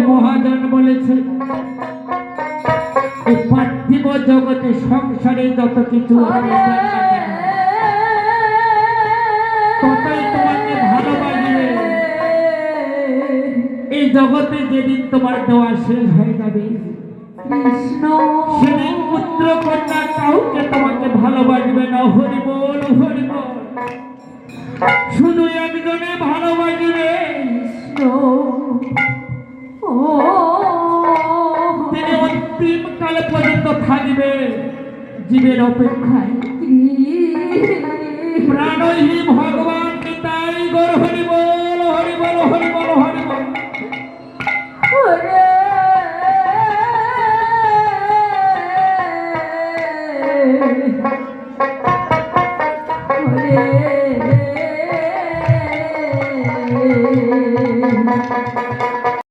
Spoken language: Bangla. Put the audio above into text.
মহাজন বলেছে এই পার্থিব জগতে সংসারে যত কিছু ততই তোমাকে ভালোবাসবে। এই জগতে যেদিন তোমার দেওয়া শেষ হয়ে যাবে সেদিন পুত্র কন্যা কাউকে তোমাকে ভালোবাসবে না। হরি বল হরি বল, শুধু একজনে ভালোবাসবে, তিনি অন্তিম কাল পর্যন্ত থাকবে জীবের অপেক্ষায়। প্রাণহী ভগবান